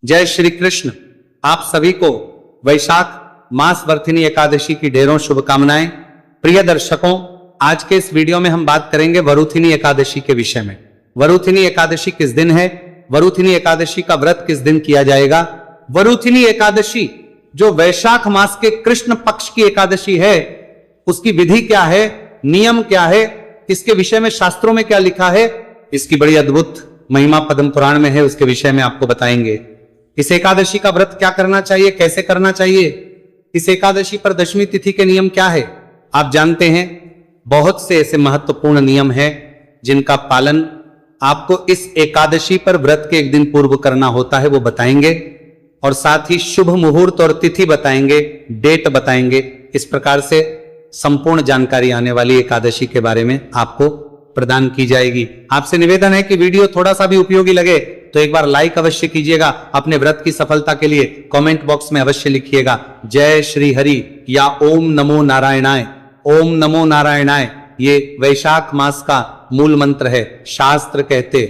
जय श्री कृष्ण। आप सभी को वैशाख मास वर्थिनी एकादशी की ढेरों शुभकामनाएं। प्रिय दर्शकों, आज के इस वीडियो में हम बात करेंगे वरुथिनी एकादशी के विषय में। वरुथिनी एकादशी किस दिन है, वरुथिनी एकादशी का व्रत किस दिन किया जाएगा, वरुथिनी एकादशी जो वैशाख मास के कृष्ण पक्ष की एकादशी है उसकी विधि क्या है, नियम क्या है, इसके विषय में शास्त्रों में क्या लिखा है, इसकी बड़ी अद्भुत महिमा पद्म पुराण में है, उसके विषय में आपको बताएंगे। इस एकादशी का व्रत क्या करना चाहिए, कैसे करना चाहिए, इस एकादशी पर दशमी तिथि के नियम क्या है। आप जानते हैं बहुत से ऐसे महत्वपूर्ण नियम हैं जिनका पालन आपको इस एकादशी पर व्रत के एक दिन पूर्व करना होता है, वो बताएंगे और साथ ही शुभ मुहूर्त और तिथि बताएंगे, डेट बताएंगे। इस प्रकार से संपूर्ण जानकारी आने वाली एकादशी के बारे में आपको प्रदान की जाएगी। आपसे निवेदन है कि वीडियो थोड़ा सा भी उपयोगी लगे तो एक बार लाइक अवश्य कीजिएगा। अपने व्रत की सफलता के लिए कमेंट बॉक्स में अवश्य लिखिएगा जय श्री हरि या ओम नमो नारायणाय। ओम नमो नारायणाय ये वैशाख मास का मूल मंत्र है। शास्त्र कहते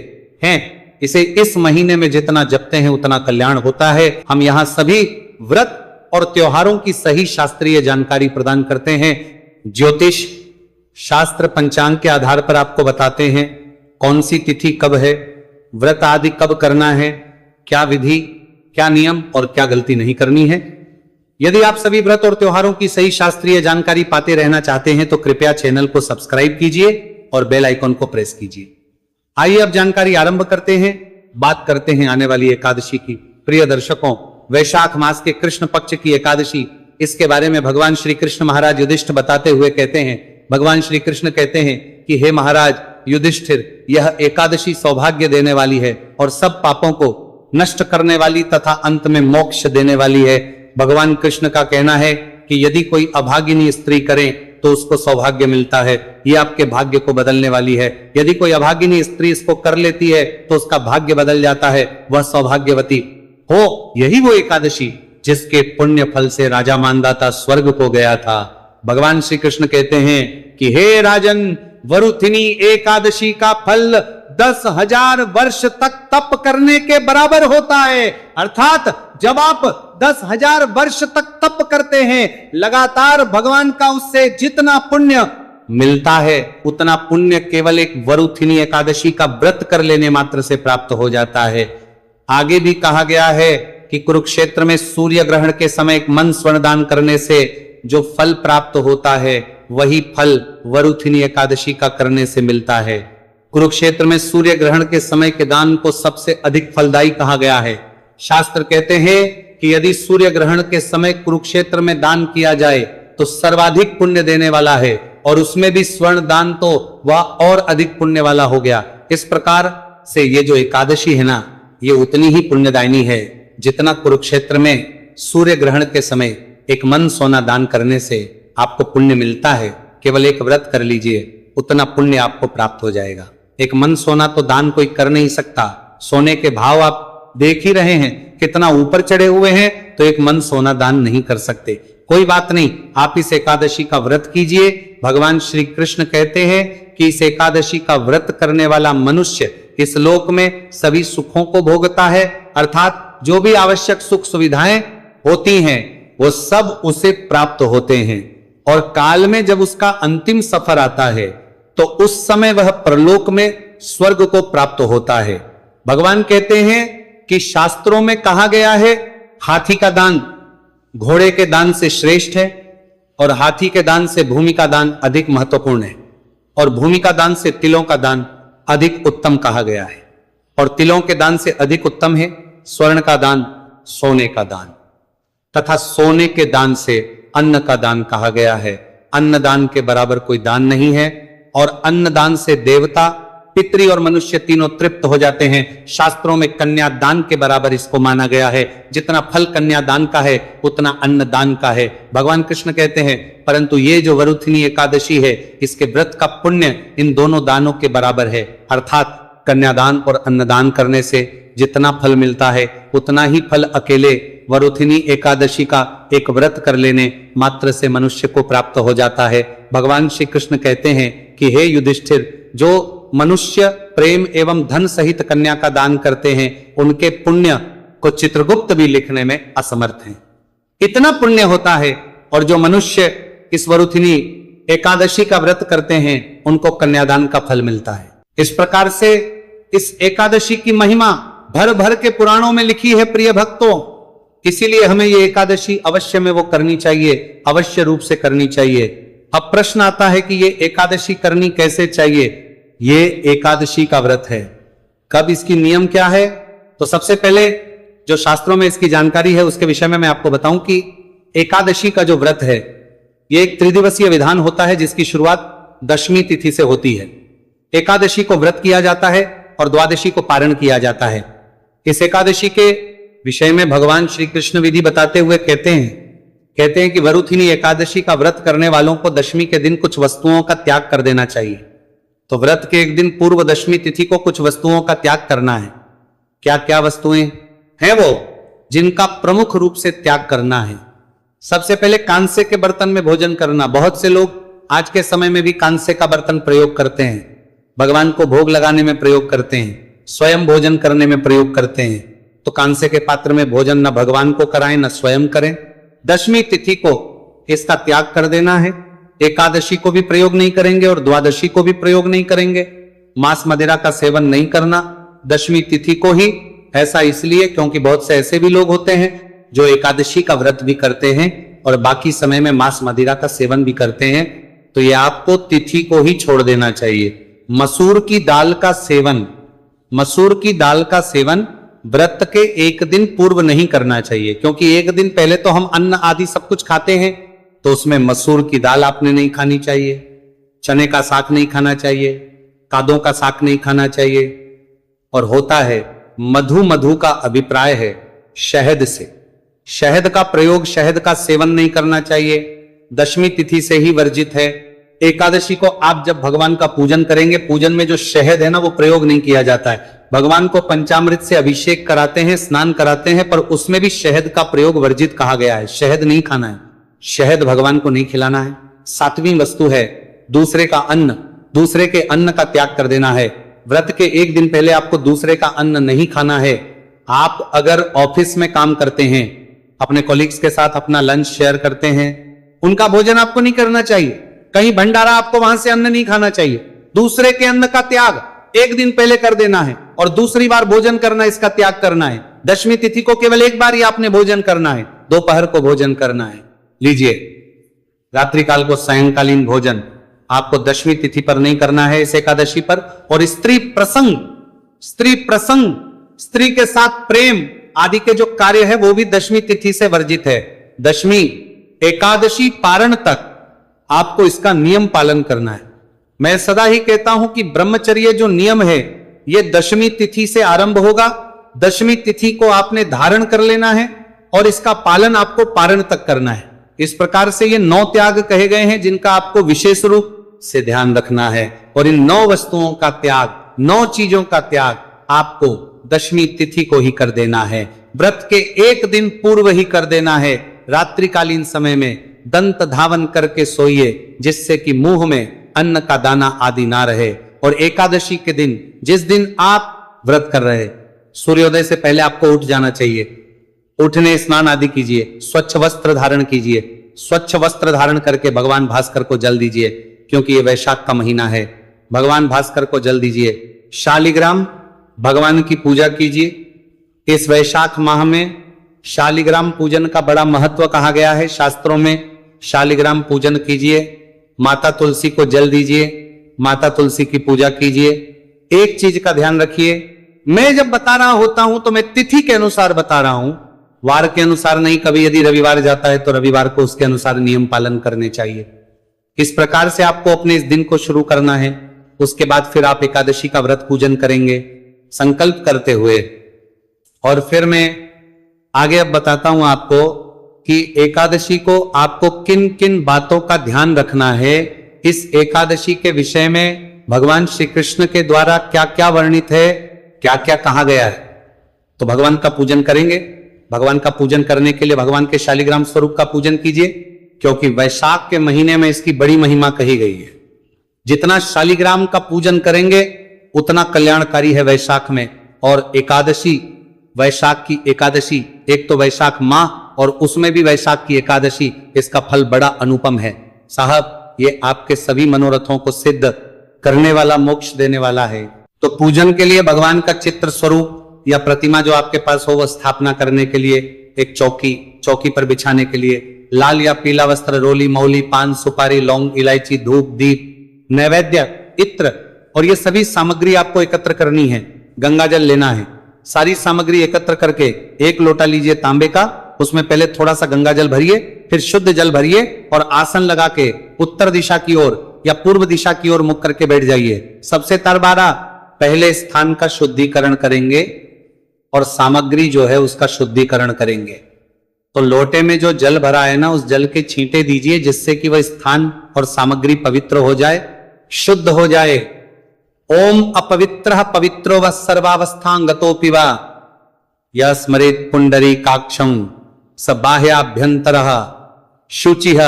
हैं इसे इस महीने में जितना जपते हैं उतना कल्याण होता है। हम यहाँ सभी व्रत और त्योहारों की सही शास्त्रीय जानकारी प्रदान करते हैं। ज्योतिष शास्त्र पंचांग के आधार पर आपको बताते हैं कौन सी तिथि कब है, व्रत आदि कब करना है, क्या विधि, क्या नियम और क्या गलती नहीं करनी है। यदि आप सभी व्रत और त्योहारों की सही शास्त्रीय जानकारी पाते रहना चाहते हैं तो कृपया चैनल को सब्सक्राइब कीजिए और बेल आइकन को प्रेस कीजिए। आइए अब जानकारी आरंभ करते हैं, बात करते हैं आने वाली एकादशी की। प्रिय दर्शकों, वैशाख मास के कृष्ण पक्ष की एकादशी, इसके बारे में भगवान श्री कृष्ण महाराज युधिष्ठिर बताते हुए कहते हैं, भगवान श्री कृष्ण कहते हैं कि हे महाराज युधिष्ठिर, यह एकादशी सौभाग्य देने वाली है और सब पापों को नष्ट करने वाली तथा अंत में मोक्ष देने वाली है। भगवान कृष्ण का कहना है कि यदि कोई अभागिनी स्त्री करे तो उसको सौभाग्य मिलता है, यह आपके भाग्य को बदलने वाली है। यदि कोई अभागिनी स्त्री इसको कर लेती है तो उसका भाग्य बदल जाता है, वह सौभाग्यवती हो। यही वो एकादशी जिसके पुण्य फल से राजा मानदाता स्वर्ग को गया था। भगवान श्री कृष्ण कहते हैं कि हे राजन, वरुथिनी एकादशी का फल 10,000 वर्ष तक तप करने के बराबर होता है। अर्थात जब आप 10,000 वर्ष तक तप करते हैं लगातार, भगवान का उससे जितना पुण्य मिलता है उतना पुण्य केवल एक वरुथिनी एकादशी का व्रत कर लेने मात्र से प्राप्त हो जाता है। आगे भी कहा गया है कि कुरुक्षेत्र में सूर्य ग्रहण के समय एक मन स्वर्ण दान करने से जो फल प्राप्त होता है वही फल वरुथिनी एकादशी का करने से मिलता है। कुरुक्षेत्र में सूर्य ग्रहण के समय के दान को सबसे अधिक फलदायी कहा गया है। शास्त्र कहते हैं कि यदि सूर्य ग्रहण के समय कुरुक्षेत्र में दान किया जाए तो सर्वाधिक पुण्य देने वाला है, और उसमें भी स्वर्ण दान तो वह और अधिक पुण्य वाला हो गया। इस प्रकार से ये जो एकादशी है ना, ये उतनी ही पुण्यदायिनी है जितना कुरुक्षेत्र में सूर्य ग्रहण के समय एक मन सोना दान करने से आपको पुण्य मिलता है। केवल एक व्रत कर लीजिए, उतना पुण्य आपको प्राप्त हो जाएगा। एक मन सोना तो दान कोई कर नहीं सकता। सोने के भाव आप देख ही रहे हैं कितना ऊपर चढ़े हुए हैं, तो एक मन सोना दान नहीं कर सकते। कोई बात नहीं, आप इस एकादशी का व्रत कीजिए। भगवान श्री कृष्ण कहते हैं कि इस एकादशी का व्रत करने वाला मनुष्य इस लोक में सभी सुखों को भोगता है। अर्थात जो भी आवश्यक सुख सुविधाएं होती हैं वो सब उसे प्राप्त होते हैं, और काल में जब उसका अंतिम सफर आता है तो उस समय वह परलोक में स्वर्ग को प्राप्त होता है। भगवान कहते हैं कि शास्त्रों में कहा गया है हाथी का दान घोड़े के दान से श्रेष्ठ है, और हाथी के दान से भूमि का दान अधिक महत्वपूर्ण है, और भूमि का दान से तिलों का दान अधिक उत्तम कहा गया है, और तिलों के दान से अधिक उत्तम है स्वर्ण का दान, सोने का दान, तथा सोने के दान से अन्न का दान कहा गया है। अन्न दान के बराबर कोई दान नहीं है, और अन्न दान से देवता, पितरी और मनुष्य तीनों तृप्त हो जाते हैं। शास्त्रों में कन्यादान के बराबर इसको माना गया है। जितना फल कन्यादान का है उतना अन्न दान का है। भगवान कृष्ण कहते हैं परंतु ये जो वरुथिनी एकादशी है इसके व्रत का पुण्य इन दोनों दानों के बराबर है। अर्थात कन्यादान और अन्नदान करने से जितना फल मिलता है उतना ही फल अकेले वरुथिनी एकादशी का एक व्रत कर लेने मात्र से मनुष्य को प्राप्त हो जाता है। भगवान श्री कृष्ण कहते हैं कि हे युधिष्ठिर, जो मनुष्य प्रेम एवं धन सहित कन्या का दान करते हैं उनके पुण्य को चित्रगुप्त भी लिखने में असमर्थ हैं। इतना पुण्य होता है, और जो मनुष्य इस वरुथिनी एकादशी का व्रत करते हैं उनको कन्यादान का फल मिलता है। इस प्रकार से इस एकादशी की महिमा भर भर के पुराणों में लिखी है प्रिय भक्तों। इसीलिए हमें ये एकादशी अवश्य में वो करनी चाहिए, अवश्य रूप से करनी चाहिए। अब प्रश्न आता है कि ये एकादशी करनी कैसे चाहिए। ये एकादशी का व्रत है, कब, इसकी नियम क्या है। तो सबसे पहले जो शास्त्रों में इसकी जानकारी है उसके विषय में मैं आपको बताऊं कि एकादशी का जो व्रत है ये एक त्रिदिवसीय विधान होता है जिसकी शुरुआत दशमी तिथि से होती है। एकादशी को व्रत किया जाता है और द्वादशी को पारण किया जाता है। इस एकादशी के विषय में भगवान श्री कृष्ण विधि बताते हुए कहते हैं कि वरुथिनी एकादशी का व्रत करने वालों को दशमी के दिन कुछ वस्तुओं का त्याग कर देना चाहिए। तो व्रत के एक दिन पूर्व दशमी तिथि को कुछ वस्तुओं का त्याग करना है। क्या क्या वस्तुएं हैं वो जिनका प्रमुख रूप से त्याग करना है। सबसे पहले कांसे के बर्तन में भोजन करना। बहुत से लोग आज के समय में भी कांसे का बर्तन प्रयोग करते हैं, भगवान को भोग लगाने में प्रयोग करते हैं, स्वयं भोजन करने में प्रयोग करते हैं। तो कांसे के पात्र में भोजन न भगवान को कराएं न स्वयं करें। दशमी तिथि को इसका त्याग कर देना है। एकादशी को भी प्रयोग नहीं करेंगे और द्वादशी को भी प्रयोग नहीं करेंगे। मांस मदिरा का सेवन नहीं करना दशमी तिथि को ही। ऐसा इसलिए क्योंकि बहुत से ऐसे भी लोग होते हैं जो एकादशी का व्रत भी करते हैं और बाकी समय में मांस मदिरा का सेवन भी करते हैं। तो ये आपको तिथि को ही छोड़ देना चाहिए। मसूर की दाल का सेवन व्रत के एक दिन पूर्व नहीं करना चाहिए, क्योंकि एक दिन पहले तो हम अन्न आदि सब कुछ खाते हैं, तो उसमें मसूर की दाल आपने नहीं खानी चाहिए, चने का साग नहीं खाना चाहिए, कादों का साग नहीं खाना चाहिए। और होता है मधु का अभिप्राय है शहद से। शहद का प्रयोग, शहद का सेवन नहीं करना चाहिए, दशमी तिथि से ही वर्जित है। एकादशी को आप जब भगवान का पूजन करेंगे, पूजन में जो शहद है ना वो प्रयोग नहीं किया जाता है। भगवान को पंचामृत से अभिषेक कराते हैं, स्नान कराते हैं, पर उसमें भी शहद का प्रयोग वर्जित कहा गया है। शहद नहीं खाना है, शहद भगवान को नहीं खिलाना है। सातवीं वस्तु है दूसरे का अन्न। दूसरे के अन्न का त्याग कर देना है। व्रत के एक दिन पहले आपको दूसरे का अन्न नहीं खाना है। आप अगर ऑफिस में काम करते हैं, अपने कॉलीग्स के साथ अपना लंच शेयर करते हैं, उनका भोजन आपको नहीं करना चाहिए। कहीं भंडारा, आपको वहां से अन्न नहीं खाना चाहिए। दूसरे के अन्न का त्याग एक दिन पहले कर देना है और दूसरी बार भोजन करना, इसका त्याग करना है। दशमी तिथि को केवल एक बार ही आपने भोजन करना है, दोपहर को भोजन करना है। लीजिए, रात्रिकाल को सायंकालीन भोजन आपको दशमी तिथि पर नहीं करना है, इस एकादशी पर। और स्त्री प्रसंग, स्त्री के साथ प्रेम आदि के जो कार्य है वो भी दशमी तिथि से वर्जित है। दशमी एकादशी पारण तक आपको इसका नियम पालन करना है। मैं सदा ही कहता हूं कि ब्रह्मचर्य जो नियम है ये दशमी तिथि से आरंभ होगा। दशमी तिथि को आपने धारण कर लेना है और इसका पालन आपको पारण तक करना है। इस प्रकार से ये 9 त्याग कहे गए हैं जिनका आपको विशेष रूप से ध्यान रखना है। और इन 9 वस्तुओं का त्याग, 9 चीजों का त्याग आपको दशमी तिथि को ही कर देना है। व्रत के एक दिन पूर्व ही कर देना है। रात्रिकालीन समय में दंत धावन करके सोइए, जिससे कि मुंह में अन्न का दाना आदि ना रहे। और एकादशी के दिन, जिस दिन आप व्रत कर रहे, सूर्योदय से पहले आपको उठ जाना चाहिए। उठने स्नान आदि कीजिए, स्वच्छ वस्त्र धारण कीजिए। स्वच्छ वस्त्र धारण करके भगवान भास्कर को जल दीजिए, क्योंकि ये वैशाख का महीना है। भगवान भास्कर को जल दीजिए। शालिग्राम भगवान की पूजा कीजिए। इस वैशाख माह में शालिग्राम पूजन का बड़ा महत्व कहा गया है शास्त्रों में। शालिग्राम पूजन कीजिए। माता तुलसी को जल दीजिए, माता तुलसी की पूजा कीजिए। एक चीज का ध्यान रखिए, मैं जब बता रहा होता हूं तो मैं तिथि के अनुसार बता रहा हूं, वार के अनुसार नहीं। कभी यदि रविवार जाता है तो रविवार को उसके अनुसार नियम पालन करने चाहिए। इस प्रकार से आपको अपने इस दिन को शुरू करना है। उसके बाद फिर आप एकादशी का व्रत पूजन करेंगे संकल्प करते हुए। और फिर मैं आगे अब बताता हूं आपको कि एकादशी को आपको किन किन बातों का ध्यान रखना है। इस एकादशी के विषय में भगवान श्री कृष्ण के द्वारा क्या क्या वर्णित है, क्या क्या कहा गया है। तो भगवान का पूजन करेंगे। भगवान का पूजन करने के लिए भगवान के शालिग्राम स्वरूप का पूजन कीजिए, क्योंकि वैशाख के महीने में इसकी बड़ी महिमा कही गई है। जितना शालिग्राम का पूजन करेंगे उतना कल्याणकारी है वैशाख में। और एकादशी वैशाख की एकादशी, एक तो वैशाख माह और उसमें भी वैशाख की एकादशी, इसका फल बड़ा अनुपम है साहब। ये आपके सभी मनोरथों को सिद्ध करने वाला, मोक्ष देने वाला है। तो पूजन के लिए भगवान का चित्र स्वरूप या प्रतिमा जो आपके पास हो, वो स्थापना करने के लिए एक चौकी पर बिछाने के लिए लाल या पीला वस्त्र, रोली, मौली, पान, सुपारी, लौंग, इलायची, धूप, दीप, नैवेद्य, इत्र और ये सभी सामग्री आपको एकत्र करनी है। गंगा जल लेना है। सारी सामग्री एकत्र करके एक लोटा लीजिए तांबे का, उसमें पहले थोड़ा सा गंगा जल भरिए, फिर शुद्ध जल भरिए और आसन लगा के उत्तर दिशा की ओर या पूर्व दिशा की ओर मुख करके बैठ जाइए। सबसे तरबारा पहले स्थान का शुद्धिकरण करेंगे और सामग्री जो है उसका शुद्धिकरण करेंगे। तो लोटे में जो जल भरा है ना, उस जल के छींटे दीजिए जिससे कि वह स्थान और सामग्री पवित्र हो जाए, शुद्ध हो जाए। ओम अपवित्रः पवित्रो व सर्वावस्थांगतोऽपि वा यः स्मरेत् पुंडरीकाक्षं स बाह्याभ्यंतरः शुचिः।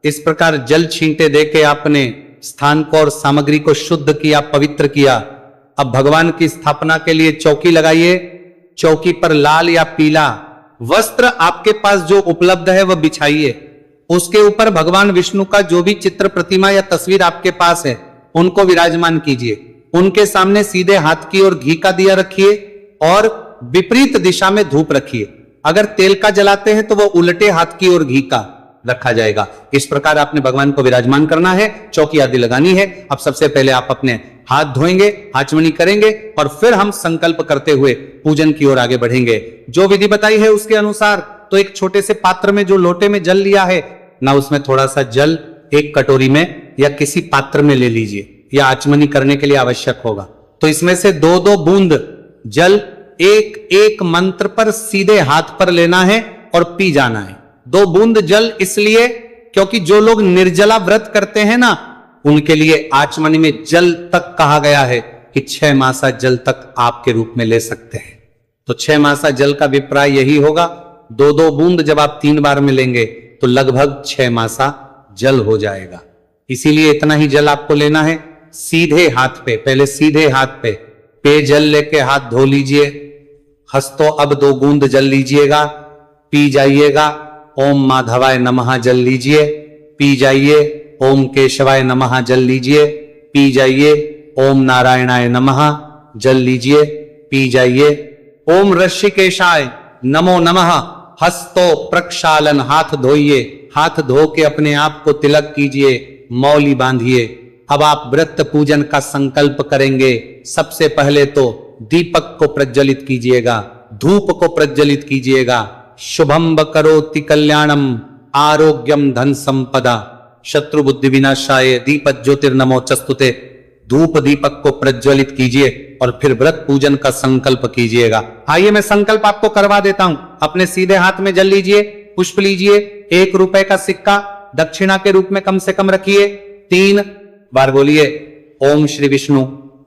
इस प्रकार जल छींटे देके आपने स्थान को और सामग्री को शुद्ध किया, पवित्र किया। अब भगवान की स्थापना के लिए चौकी लगाइए। चौकी पर लाल या पीला वस्त्र आपके पास जो उपलब्ध है वह बिछाइए। उसके ऊपर भगवान विष्णु का जो भी चित्र, प्रतिमा या तस्वीर आपके पास है उनको विराजमान कीजिए। उनके सामने सीधे हाथ की ओर घी का दिया रखिए और विपरीत दिशा में धूप रखिए। अगर तेल का जलाते हैं तो वो उल्टे हाथ की ओर घी का रखा जाएगा। इस प्रकार आपने भगवान को विराजमान करना है, चौकी आदि लगानी है। अब सबसे पहले आप अपने हाथ धोएंगे, आचमनी करेंगे और फिर हम संकल्प करते हुए पूजन की ओर आगे बढ़ेंगे। जो विधि बताई है उसके अनुसार तो एक छोटे से पात्र में जो लोटे में जल लिया है ना, उसमें थोड़ा सा जल एक कटोरी में या किसी पात्र में ले लीजिए, या आचमनी करने के लिए आवश्यक होगा। तो इसमें से 2-2 बूंद जल एक एक मंत्र पर सीधे हाथ पर लेना है और पी जाना है। 2 बूंद जल इसलिए क्योंकि जो लोग निर्जला व्रत करते हैं ना, उनके लिए आचमनी में जल तक कहा गया है कि 6 मासा जल तक आपके रूप में ले सकते हैं। तो 6 मासा जल का विप्राय यही होगा। 2-2 बूंद जब आप 3 बार में लेंगे तो लगभग 6 मासा जल हो जाएगा। इसीलिए इतना ही जल आपको लेना है। सीधे हाथ पे, पहले सीधे हाथ पे जल लेके हाथ धो लीजिए। हस्तो अब 2 बूंद जल लीजिएगा, पी जाइएगा। ओम माधवाय नमः जल लीजिए, पी जाइए। ओम केशवाय नमः जल लीजिए, पी जाइए। ओम नारायणाय नमः जल लीजिए, पी जाइए। ओम ऋषिकेशाय नमो नमः हस्तो प्रक्षालन, हाथ धोइए। हाथ धो के अपने आप को तिलक कीजिए, मौली बांधिए। अब आप व्रत पूजन का संकल्प करेंगे। सबसे पहले तो दीपक को प्रज्वलित कीजिएगा, धूप को प्रज्वलित कीजिएगा। शुभम करोति कल्याणम आरोग्यम धन संपदा शत्रु बुद्धि विनाशाय दीपक ज्योतिर्नमो चस्तुते। धूप दीपक को प्रज्वलित कीजिए और फिर व्रत पूजन का संकल्प कीजिएगा। आइए मैं संकल्प आपको करवा देता हूं। अपने सीधे हाथ में जल लीजिए, पुष्प लीजिए, 1 रुपए का सिक्का दक्षिणा के रूप में कम से कम रखिए। 3 बार बोलिए ओम श्री विष्णु,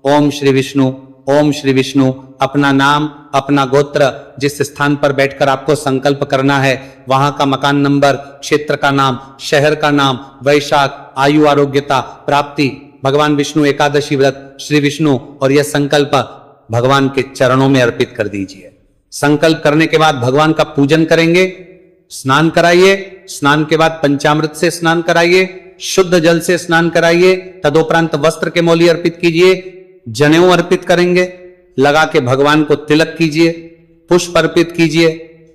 ओम श्री विष्णु, ओम श्री विष्णु। अपना नाम, अपना गोत्र, जिस स्थान पर बैठकर आपको संकल्प करना है वहां का मकान नंबर, क्षेत्र का नाम, शहर का नाम, वैशाख, आयु, आरोग्यता, प्राप्ति, भगवान विष्णु, एकादशी व्रत, श्री विष्णु और यह संकल्प भगवान के चरणों में अर्पित कर दीजिए। संकल्प करने के बाद भगवान का पूजन करेंगे। स्नान कराइए, स्नान के बाद पंचामृत से स्नान कराइए, शुद्ध जल से स्नान कराइए। तदोपरांत वस्त्र के मौली अर्पित कीजिए, जनेऊ अर्पित करेंगे, लगा के भगवान को तिलक कीजिए, पुष्प अर्पित कीजिए,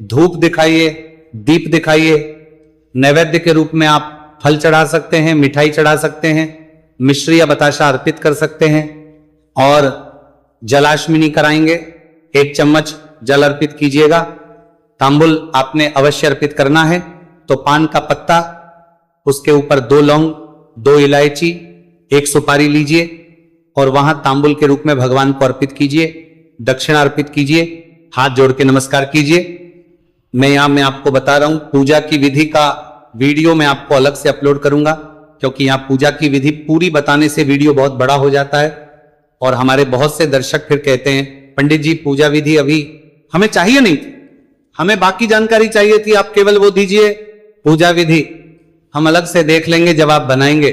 धूप दिखाइए, दीप दिखाइए। नैवेद्य के रूप में आप फल चढ़ा सकते हैं, मिठाई चढ़ा सकते हैं, मिश्री या बताशा अर्पित कर सकते हैं और जलाशमिनी कराएंगे। 1 चम्मच जल अर्पित कीजिएगा। तांबुल आपने अवश्य अर्पित करना है। तो पान का पत्ता, उसके ऊपर 2 लौंग, 2 इलायची, 1 सुपारी लीजिए और वहां तांबुल के रूप में भगवान को अर्पित कीजिए। दक्षिणा अर्पित कीजिए, हाथ जोड़ के नमस्कार कीजिए। मैं आपको बता रहा हूं, पूजा की विधि का वीडियो मैं आपको अलग से अपलोड करूंगा, क्योंकि यहां पूजा की विधि पूरी बताने से वीडियो बहुत बड़ा हो जाता है और हमारे बहुत से दर्शक फिर कहते हैं पंडित जी पूजा विधि अभी हमें चाहिए नहीं थी, हमें बाकी जानकारी चाहिए थी, आप केवल वो दीजिए पूजा विधि। हम अलग से देख लेंगे, जब आप बनाएंगे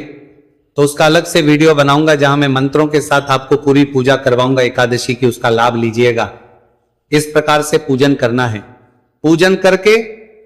तो उसका अलग से वीडियो बनाऊंगा जहां मैं मंत्रों के साथ आपको पूरी पूजा करवाऊंगा एकादशी की, उसका लाभ लीजिएगा। इस प्रकार से पूजन करना है। पूजन करके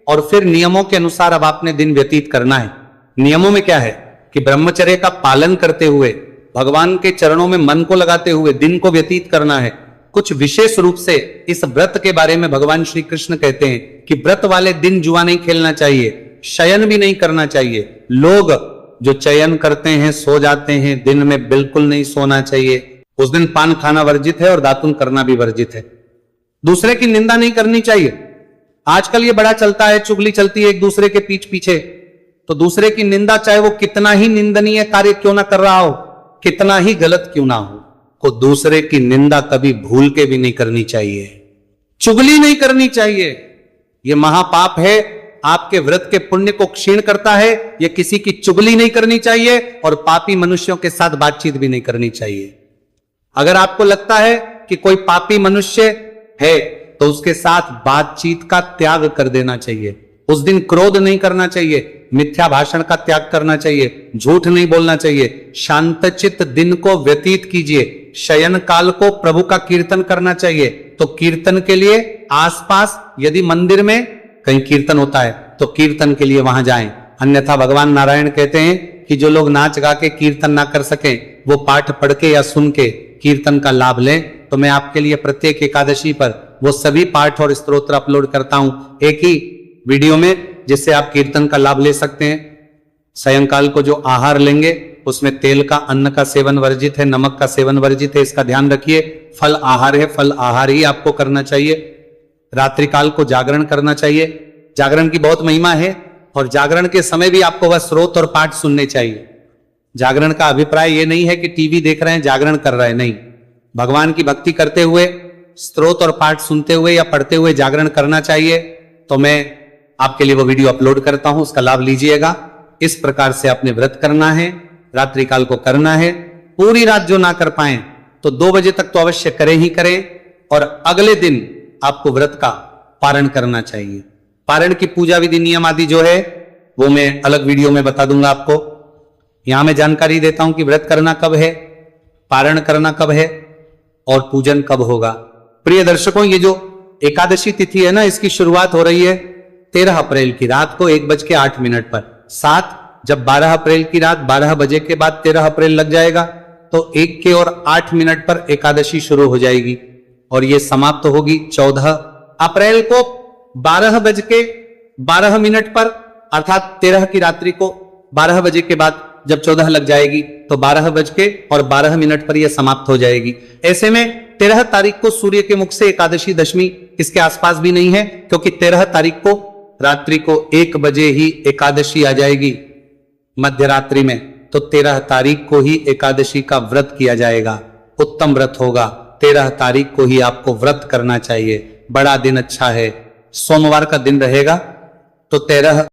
और फिर नियमों के अनुसार अब आपने दिन व्यतीत करना है। नियमों में क्या है कि ब्रह्मचर्य का पालन करते हुए, भगवान के चरणों में मन को लगाते हुए दिन को व्यतीत करना है। कुछ विशेष रूप से इस व्रत के बारे में भगवान श्री कृष्ण कहते हैं कि व्रत वाले दिन जुआ नहीं खेलना चाहिए, शयन भी नहीं करना चाहिए। लोग जो चयन करते हैं, सो जाते हैं, दिन में बिल्कुल नहीं सोना चाहिए। उस दिन पान खाना वर्जित है और दातुन करना भी वर्जित है। दूसरे की निंदा नहीं करनी चाहिए। आजकल ये बड़ा चलता है, चुगली चलती है एक दूसरे के पीछे। तो दूसरे की निंदा, चाहे वो कितना ही निंदनीय कार्य क्यों ना कर रहा हो, कितना ही गलत क्यों ना हो, को दूसरे की निंदा कभी भूल के भी नहीं करनी चाहिए। चुगली नहीं करनी चाहिए। यह महापाप है, आपके व्रत के पुण्य को क्षीण करता है। यह किसी की चुगली नहीं करनी चाहिए और पापी मनुष्यों के साथ बातचीत भी नहीं करनी चाहिए। अगर आपको लगता है कि कोई पापी मनुष्य है तो उसके साथ बातचीत का त्याग कर देना चाहिए। उस दिन क्रोध नहीं करना चाहिए, मिथ्या भाषण का त्याग करना चाहिए, झूठ नहीं बोलना चाहिए। शांतचित्त दिन को व्यतीत कीजिए। शयन काल को प्रभु का कीर्तन करना चाहिए। तो कीर्तन के लिए आसपास यदि मंदिर में कहीं कीर्तन होता है तो कीर्तन के लिए वहां जाएं। अन्यथा भगवान नारायण कहते हैं कि जो लोग नाच गा के कीर्तन ना कर सके, वो पाठ पढ़ के या सुन के कीर्तन का लाभ लें। तो मैं आपके लिए प्रत्येक एकादशी पर वो सभी पाठ और स्तोत्र अपलोड करता हूं एक ही वीडियो में, जिससे आप कीर्तन का लाभ ले सकते हैं। सायंकाल को जो आहार लेंगे उसमें तेल का, अन्न का सेवन वर्जित है, नमक का सेवन वर्जित है, इसका ध्यान रखिए। फल आहार है, फल आहार ही आपको करना चाहिए। रात्रि काल को जागरण करना चाहिए। जागरण की बहुत महिमा है और जागरण के समय भी आपको वह स्रोत और पाठ सुनने चाहिए। जागरण का अभिप्राय यह नहीं है कि टीवी देख रहे हैं जागरण कर रहे हैं, नहीं। भगवान की भक्ति करते हुए, स्त्रोत और पाठ सुनते हुए या पढ़ते हुए जागरण करना चाहिए। तो मैं आपके लिए वो वीडियो अपलोड करता हूं, उसका लाभ लीजिएगा। इस प्रकार से आपने व्रत करना है, रात्रि काल को करना है। पूरी रात जो ना कर पाए तो 2 बजे तक तो अवश्य करें ही करें। और अगले दिन आपको व्रत का पारण करना चाहिए। पारण की पूजा विधि, नियम आदि जो है वो मैं अलग वीडियो में बता दूंगा आपको। यहां मैं जानकारी देता हूं कि व्रत करना कब है, पारण करना कब है और पूजन कब होगा। प्रिय दर्शकों, ये जो एकादशी तिथि है ना, इसकी शुरुआत हो रही है 13 अप्रैल की रात को 1:08 पर। 7 जब 12 अप्रैल की रात 12 बजे के बाद 13 अप्रैल लग जाएगा तो 1:08 पर एकादशी शुरू हो जाएगी और यह समाप्त होगी 14 अप्रैल को 12:12 पर, अर्थात 13 की रात्रि को 12 बजे के बाद जब 14 लग जाएगी तो 12:12 पर यह समाप्त हो जाएगी। ऐसे में 13 तारीख को सूर्य के मुख से एकादशी दशमी इसके आसपास भी नहीं है, क्योंकि 13 तारीख को रात्रि को 1 बजे ही एकादशी आ जाएगी मध्य रात्रि में। तो 13 तारीख को ही एकादशी का व्रत किया जाएगा। उत्तम व्रत होगा। 13 तारीख को ही आपको व्रत करना चाहिए। बड़ा दिन अच्छा है, सोमवार का दिन रहेगा तो 13